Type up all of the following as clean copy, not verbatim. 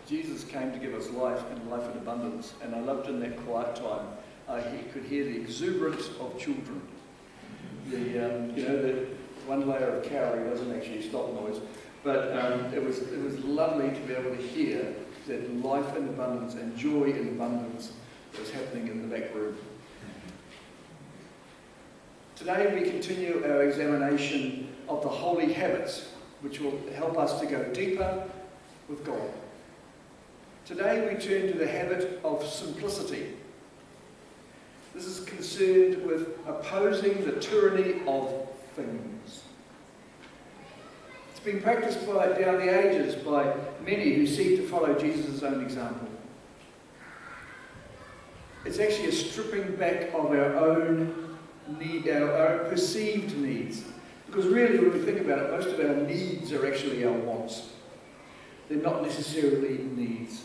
Jesus came to give us life and life in abundance, and I loved in that quiet time, he could hear the exuberance of children. The one layer of cowrie doesn't actually stop noise, but it was lovely to be able to hear that life in abundance and joy in abundance was happening in the back room. Today we continue our examination of the holy habits, which will help us to go deeper with God. Today we turn to the habit of simplicity. This is concerned with opposing the tyranny of things. It's been practiced down the ages by many who seek to follow Jesus' own example. It's actually a stripping back of our own need, our own perceived needs. Because really, when we think about it, most of our needs are actually our wants. They're not necessarily needs.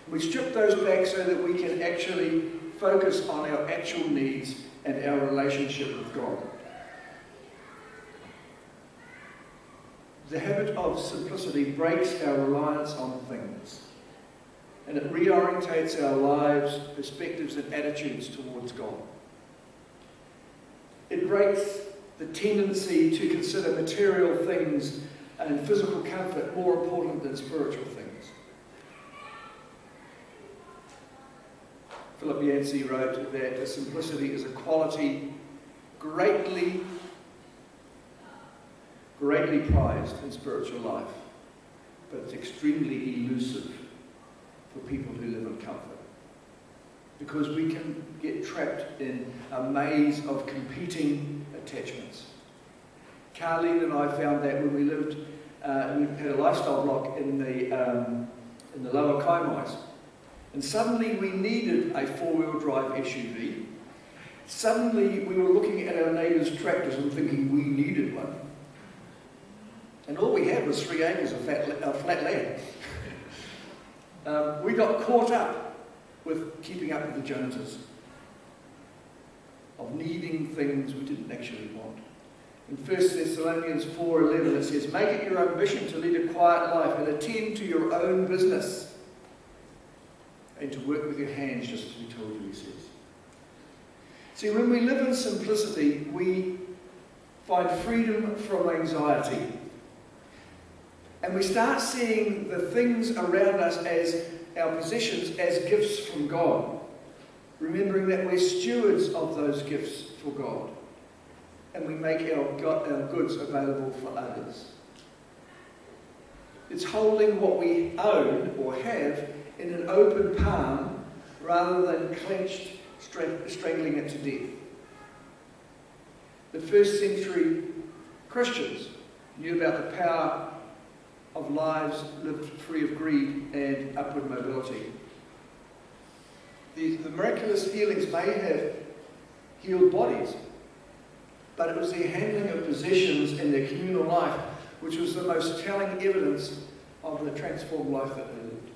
We strip those back so that we can actually focus on our actual needs and our relationship with God. The habit of simplicity breaks our reliance on things, and it reorientates our lives, perspectives and attitudes towards God. It breaks the tendency to consider material things and physical comfort more important than spiritual things. Philip Yancey wrote that simplicity is a quality greatly prized in spiritual life, but it's extremely elusive for people who live in comfort, because we can get trapped in a maze of competing attachments. Carleen and I found that when we lived, we had a lifestyle block in the Lower Kaimais, and suddenly we needed a four-wheel drive SUV. Suddenly we were looking at our neighbours' tractors and thinking we needed one. And all we had was 3 acres of flat land. We got caught up with keeping up with the Joneses, of needing things we didn't actually want. In 1 Thessalonians 4:11 it says, "Make it your ambition to lead a quiet life and attend to your own business, and to work with your hands, just as we told you," he says. See, when we live in simplicity, we find freedom from anxiety. And we start seeing the things around us as our possessions as gifts from God, remembering that we're stewards of those gifts for God, and we make our goods available for others. It's holding what we own or have in an open palm rather than clenched, strangling it to death. The first century Christians knew about the power of lives lived free of greed and upward mobility. The miraculous healings may have healed bodies, but it was their handling of possessions and their communal life which was the most telling evidence of the transformed life that they lived.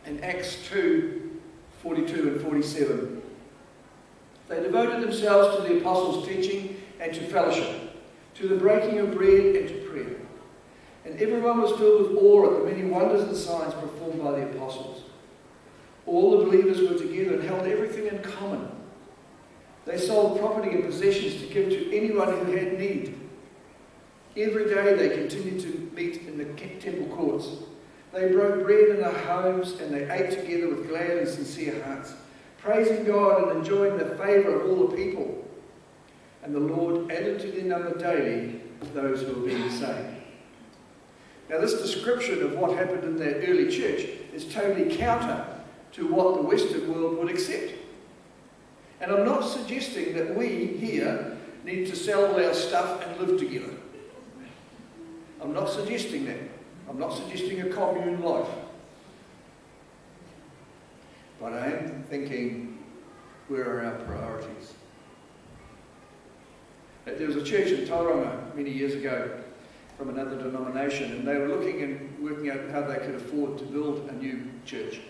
In Acts 2:42 and 47, they devoted themselves to the apostles' teaching and to fellowship, to the breaking of bread and to prayer. And everyone was filled with awe at the many wonders and signs performed by the apostles. All the believers were together and held everything in common. They sold property and possessions to give to anyone who had need. Every day they continued to meet in the temple courts. They broke bread in their homes and they ate together with glad and sincere hearts, praising God and enjoying the favour of all the people. And the Lord added to their number daily those who were being saved. Now this description of what happened in that early church is totally counter to what the Western world would accept. And I'm not suggesting that we here need to sell all our stuff and live together. I'm not suggesting that. I'm not suggesting a commune life. But I am thinking, where are our priorities? There was a church in Tauranga many years ago from another denomination, and they were looking and working out how they could afford to build a new church.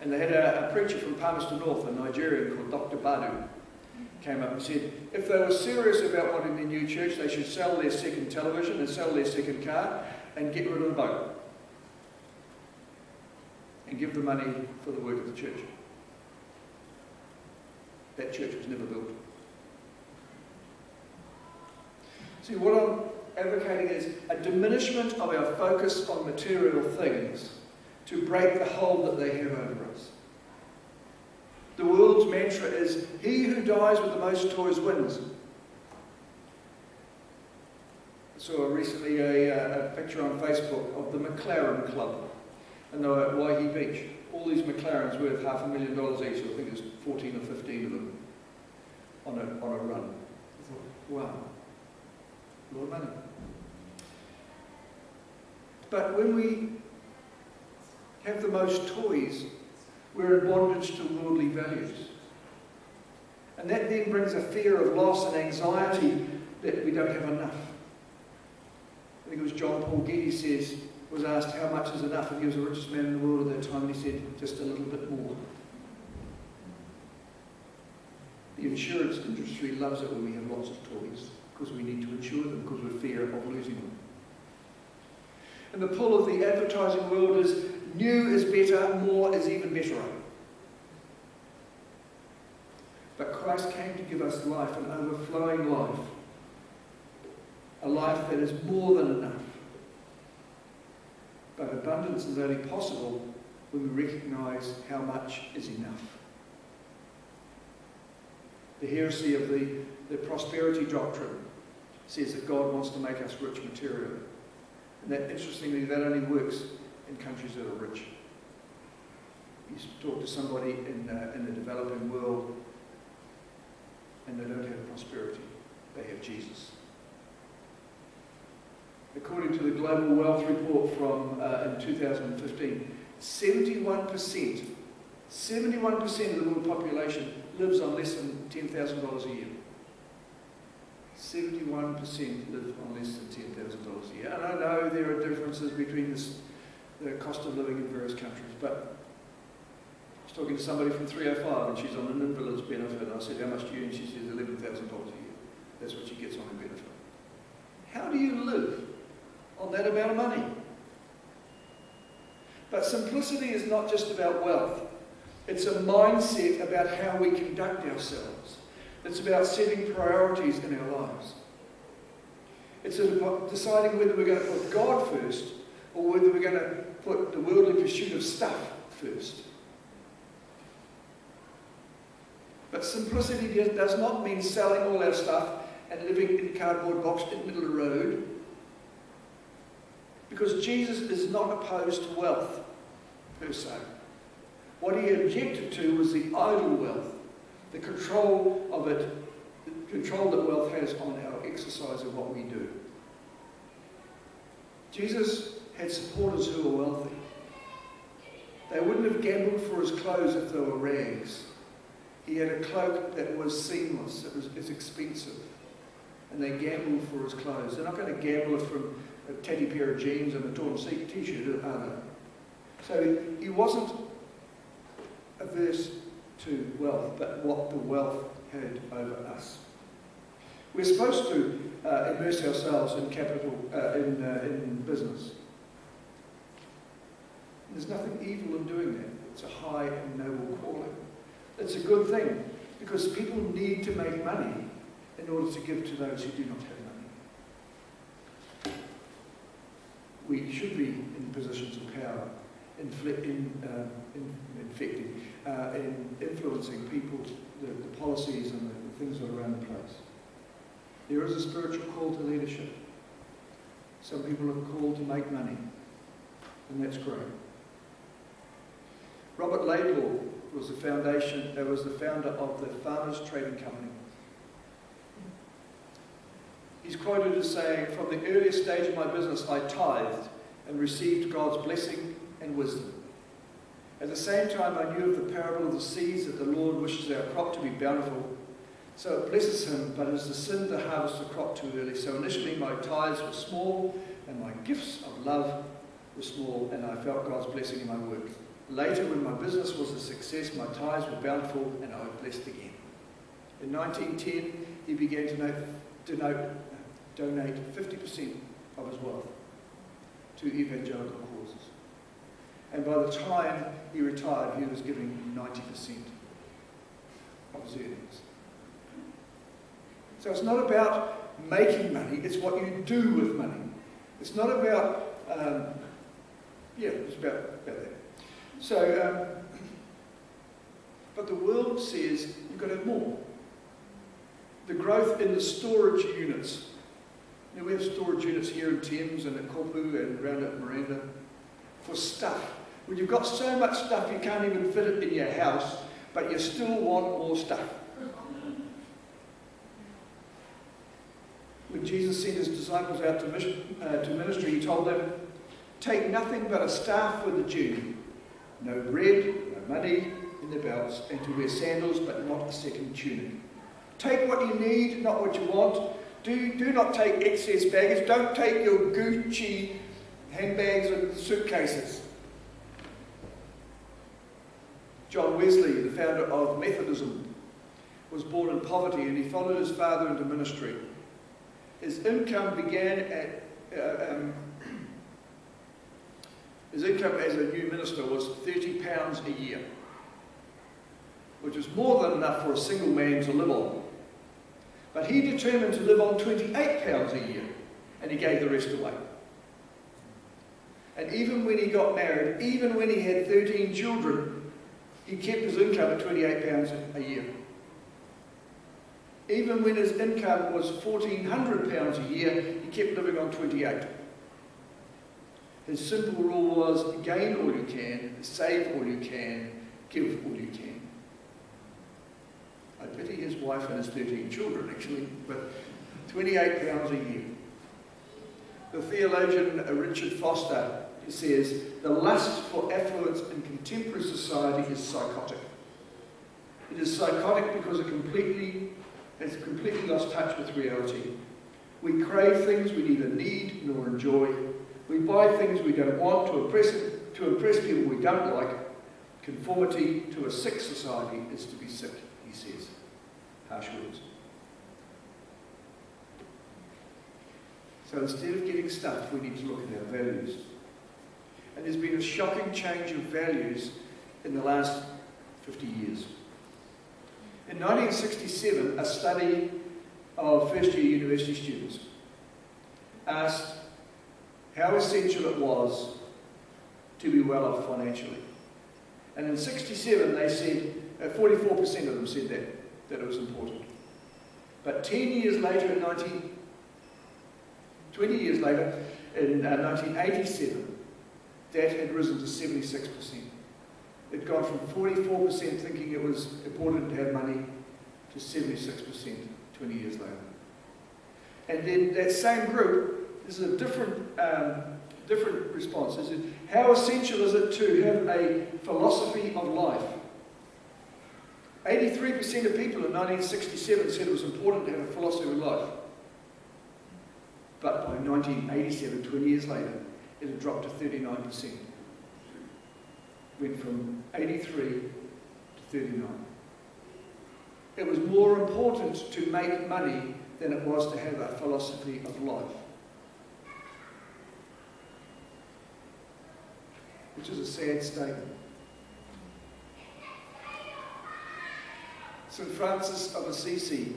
And they had a preacher from Palmerston North, a Nigerian called Dr. Badu, came up and said if they were serious about wanting their new church, they should sell their second television and sell their second car and get rid of the boat and give the money for the work of the church. That church was never built. See, what I'm advocating is a diminishment of our focus on material things to break the hold that they have over us. The world's mantra is, he who dies with the most toys wins. I saw recently a picture on Facebook of the McLaren Club and they were at Waihi Beach. All these McLarens worth $500,000 each, so I think there's 14 or 15 of them on a run. I thought, wow, a lot of money. But when we have the most toys, we're in bondage to worldly values. And that then brings a fear of loss and anxiety that we don't have enough. I think it was John Paul Getty was asked how much is enough, and he was the richest man in the world at that time, and he said, just a little bit more. The insurance industry loves it when we have lots of toys, because we need to insure them, because we're fear of losing them. And the pull of the advertising world is, new is better, more is even better. But Christ came to give us life, an overflowing life. A life that is more than enough. But abundance is only possible when we recognise how much is enough. The heresy of the prosperity doctrine says that God wants to make us rich materially. And that, interestingly, that only works in countries that are rich. You talk to somebody in the developing world and they don't have prosperity. They have Jesus. According to the Global Wealth Report from in 2015, 71% of the world population lives on less than $10,000 a year. 71% live on less than $10,000 a year. And I know there are differences between the cost of living in various countries, but I was talking to somebody from 305 and she's on an invalid's benefit, and I said, how much do you? And she says $11,000 a year. That's what she gets on her benefit. How do you live on that amount of money? But simplicity is not just about wealth. It's a mindset about how we conduct ourselves. It's about setting priorities in our lives. It's about deciding whether we're going to put God first or whether we're going to put the worldly pursuit of stuff first. But simplicity does not mean selling all our stuff and living in a cardboard box in the middle of the road. Because Jesus is not opposed to wealth, per se. What he objected to was the idle wealth, the control of it, the control that wealth has on our exercise of what we do. Jesus had supporters who were wealthy. They wouldn't have gambled for his clothes if they were rags. He had a cloak that was seamless, it's expensive. And they gambled for his clothes. They're not going to gamble from a tatty pair of jeans and a torn t-shirt, are they? So he wasn't averse to wealth, but what the wealth had over us. We're supposed to immerse ourselves in capital, in business. There's nothing evil in doing that. It's a high and noble calling. It's a good thing, because people need to make money in order to give to those who do not have money. We should be in positions of power, influencing people, the policies and the things that are around the place. There is a spiritual call to leadership. Some people are called to make money, and that's great. Robert Laidlaw was the founder of the Farmers Trading Company. He's quoted as saying, "From the earliest stage of my business, I tithed and received God's blessing and wisdom. At the same time, I knew of the parable of the seeds, that the Lord wishes our crop to be bountiful. So it blesses him, but it is a sin to harvest the crop too early. So initially my tithes were small, and my gifts of love were small, and I felt God's blessing in my work. Later, when my business was a success, my tithes were bountiful, and I was blessed again." In 1910, he began to donate 50% of his wealth. to evangelical causes. And by the time he retired, he was giving 90% of his earnings. So it's not about making money, it's what you do with money. It's not about, it's about that. So, but the world says you've got to have more. The growth in the storage units. You know, we have storage units here in Thames and at Kopu and around at Miranda for stuff. When you've got so much stuff you can't even fit it in your house, but you still want more stuff. When Jesus sent his disciples out to ministry, he told them, take nothing but a staff with a journey, no bread, no money in their belts, and to wear sandals but not a second tunic. Take what you need, not what you want. Do not take excess baggage. Don't take your Gucci handbags and suitcases. John Wesley, the founder of Methodism, was born in poverty and he followed his father into ministry. His income began at his income as a new minister was £30 a year, which was more than enough for a single man to live on. But he determined to live on £28 a year, and he gave the rest away. And even when he got married, even when he had 13 children, he kept his income at £28 a year. Even when his income was £1,400 a year, he kept living on 28. His simple rule was, gain all you can, save all you can, give all you can. I pity his wife and his 13 children, actually, but £28 a year. The theologian Richard Foster says, the lust for affluence in contemporary society is psychotic. It is psychotic because it has completely lost touch with reality. We crave things we neither need nor enjoy. We buy things we don't want to impress people we don't like. Conformity to a sick society is to be sick, he says. Harsh words. So instead of getting stuff, we need to look at our values. And there's been a shocking change of values in the last 50 years. In 1967, a study of first-year university students asked how essential it was to be well off financially. And in 1967, they said, 44% of them said that it was important. But 20 years later, in 1987, that had risen to 76%. It gone from 44% thinking it was important to have money to 76% 20 years later. And then that same group, this is a different response. This is, how essential is it to have a philosophy of life? 83% of people in 1967 said it was important to have a philosophy of life. But by 1987, 20 years later, it had dropped to 39%. Went from 83 to 39. It was more important to make money than it was to have a philosophy of life. Which is a sad statement. St. Francis of Assisi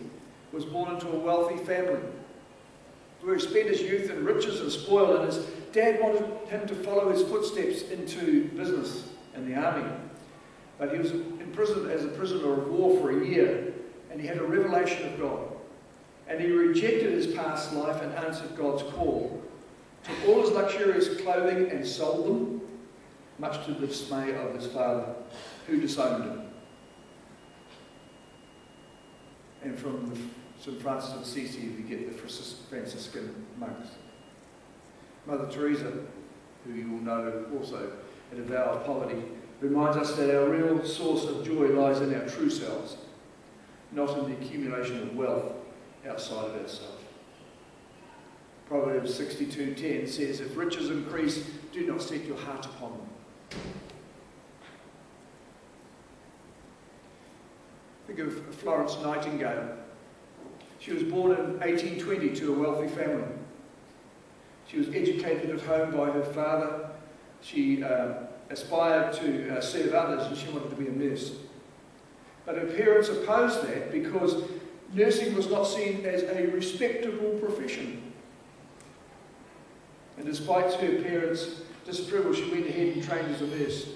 was born into a wealthy family where he spent his youth in riches and spoil, and his dad wanted him to follow his footsteps into business and the army. But he was imprisoned as a prisoner of war for a year, and he had a revelation of God. And he rejected his past life and answered God's call, took all his luxurious clothing and sold them, much to the dismay of his father, who disowned him. And from St. Francis of Assisi, we get the Franciscan monks. Mother Teresa, who you will know also had a vow of poverty, reminds us that our real source of joy lies in our true selves, not in the accumulation of wealth outside of ourselves. Proverbs 62:10 says, if riches increase, do not set your heart upon them. Think of Florence Nightingale. She was born in 1820 to a wealthy family. She was educated at home by her father. She aspired to serve others, and she wanted to be a nurse. But her parents opposed that because nursing was not seen as a respectable profession. And despite her parents' disapproval, she went ahead and trained as a nurse.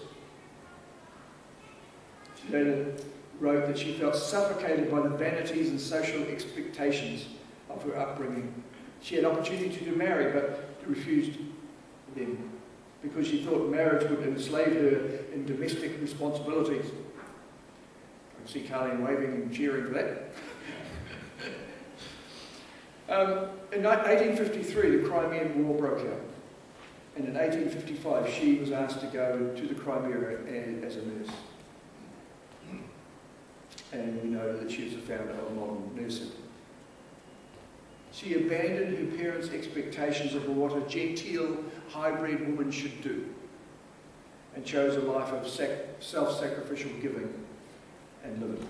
She later wrote that she felt suffocated by the vanities and social expectations of her upbringing. She had opportunity to marry, but refused them because she thought marriage would enslave her in domestic responsibilities. I can see Carleen waving and cheering for that. In 1853, the Crimean War broke out. And in 1855, she was asked to go to the Crimea as a nurse. And we know that she was the founder of modern nursing. She abandoned her parents' expectations of what a genteel, high-bred woman should do and chose a life of self-sacrificial giving and living.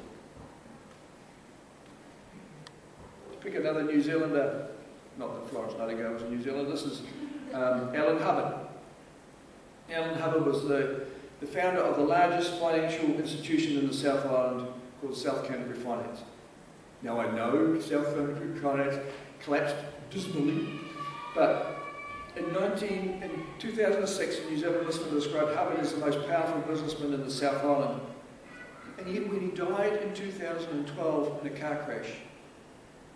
Pick another New Zealander, not that Florence Nightingale was a New Zealander, this is Alan Hubbard. Alan Hubbard was the founder of the largest financial institution in the South Island called South Canterbury Finance. Now I know South Canterbury Finance collapsed dismally, but in 2006, a New Zealand listener described Hubbard as the most powerful businessman in the South Island. And yet when he died in 2012 in a car crash,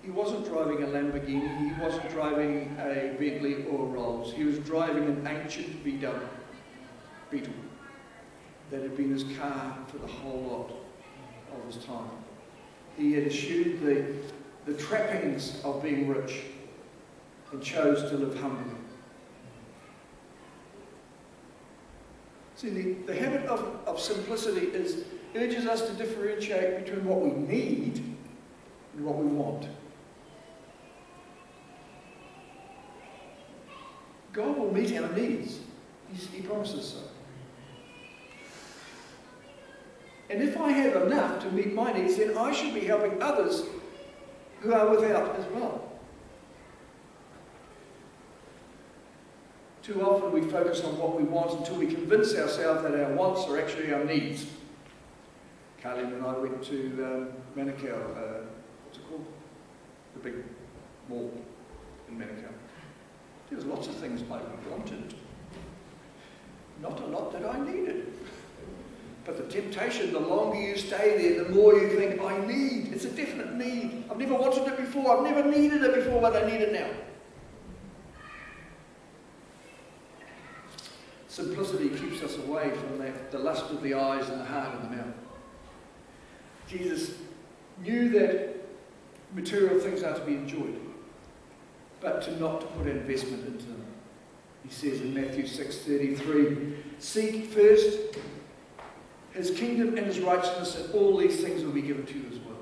he wasn't driving a Lamborghini, he wasn't driving a Bentley or a Rolls, he was driving an ancient VW Beetle that had been his car for the whole lot of his time. He had eschewed the trappings of being rich and chose to live humbly. See, the habit of simplicity urges us to differentiate between what we need and what we want. God will meet our needs. He promises so. And if I have enough to meet my needs, then I should be helping others who are without as well. Too often we focus on what we want until we convince ourselves that our wants are actually our needs. Carleen and I went to Manukau, what's it called? The big mall in Manukau. There was lots of things I wanted. Not a lot that I needed. But the temptation, the longer you stay there, the more you think, I need. It's a definite need. I've never wanted it before. I've never needed it before, but I need it now. Simplicity keeps us away from the lust of the eyes and the heart and the mouth. Jesus knew that material things are to be enjoyed, but not to put investment into them. He says in Matthew 6:33, seek first His kingdom and His righteousness, and all these things will be given to you as well.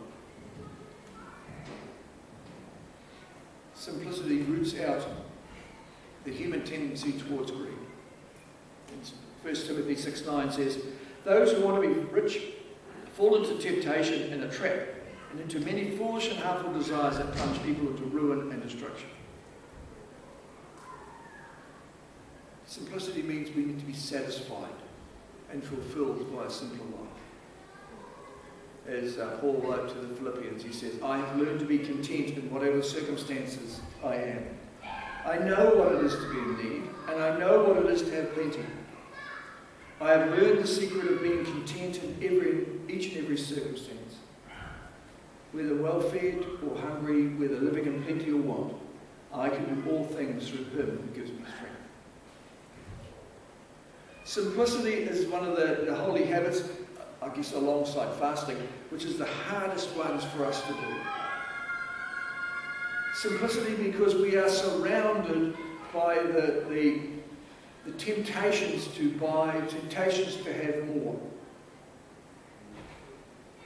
Simplicity roots out the human tendency towards greed. 1 Timothy 6:9 says, those who want to be rich fall into temptation and a trap, and into many foolish and harmful desires that plunge people into ruin and destruction. Simplicity means we need to be satisfied and fulfilled by a simpler life. As Paul wrote to the Philippians, he says, I have learned to be content in whatever circumstances I am. I know what it is to be in need, and I know what it is to have plenty. I have learned the secret of being content in each and every circumstance. Whether well-fed or hungry, whether living in plenty or want, I can do all things through Him who gives me strength. Simplicity is one of the holy habits, I guess alongside fasting, which is the hardest ones for us to do. Simplicity because we are surrounded by the temptations to buy, temptations to have more.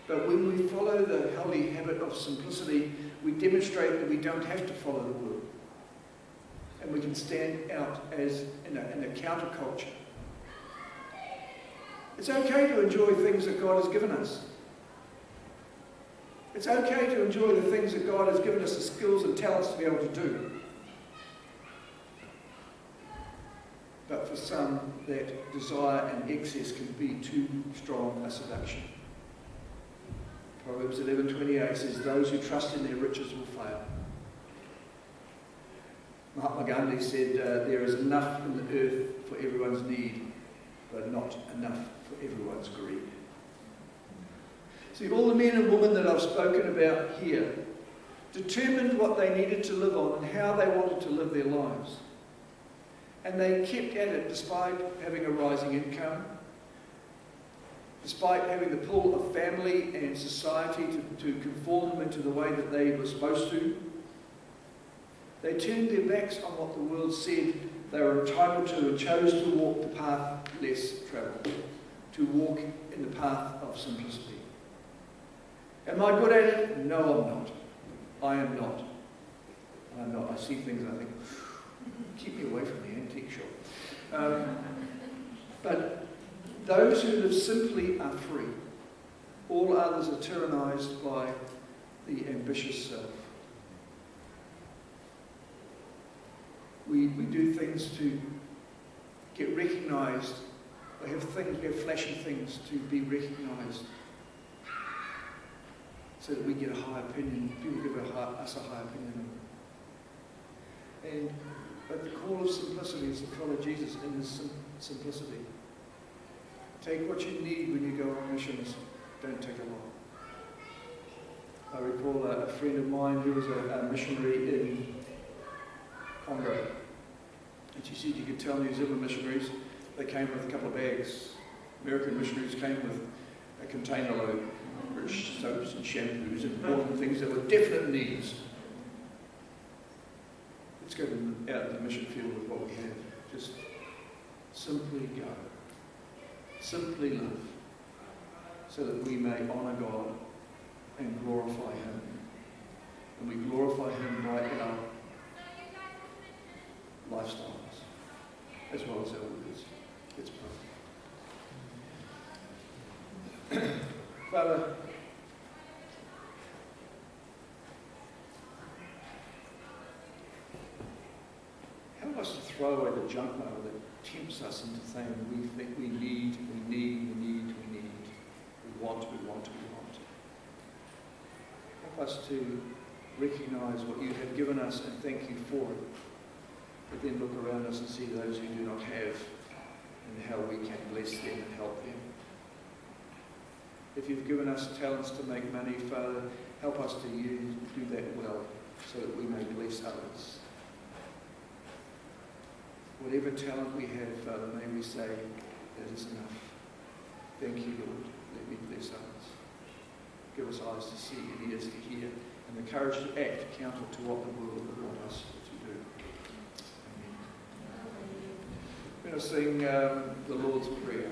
But when we follow the holy habit of simplicity, we demonstrate that we don't have to follow the world. And we can stand out as in a counterculture. It's okay to enjoy things that God has given us. It's okay to enjoy the things that God has given us, the skills and talents to be able to do. for some, that desire and excess can be too strong a seduction. Proverbs 11:28 says, those who trust in their riches will fail. Mahatma Gandhi said, there is enough in the earth for everyone's need, but not enough for everyone's greed. See, all the men and women that I've spoken about here determined what they needed to live on and how they wanted to live their lives. And they kept at it despite having a rising income, despite having the pull of family and society to conform them into the way that they were supposed to. They turned their backs on what the world said they were entitled to and chose to walk the path less travelled, to walk in the path of simplicity. Am I good at it? No, I'm not. I am not. I'm not. I see things and I think, keep me away from the antique shop. But those who live simply are free. All others are tyrannised by the ambitious self. We do things to get recognised. We have flashy things to be recognised, so that we get a high opinion. People give us a high opinion. But the call of simplicity is to follow Jesus in this simplicity. Take what you need when you go on missions. Don't take a lot. I recall a friend of mine who was a missionary in Congo. And she said you could tell New Zealand missionaries, they came with a couple of bags. American missionaries came with a container load, British soaps and shampoos and important things that were definite needs. Let's go out in the mission field with what we have. Just simply go. Simply live, so that we may honour God and glorify Him. And we glorify Him by our lifestyles, as well as our words. Let's pray. Father, help us to throw away the junk mail that tempts us into saying we think we need, we want. Help us to recognise what you have given us and thank you for it. But then look around us and see those who do not have and how we can bless them and help them. If you've given us talents to make money, Father, help us to do that well so that we may bless others. Whatever talent we have, Father, may we say, that is enough. Thank you, Lord. Let me bless others. Give us eyes to see and ears to hear and the courage to act counter to what the world would want us to do. Amen. We're going to sing the Lord's Prayer.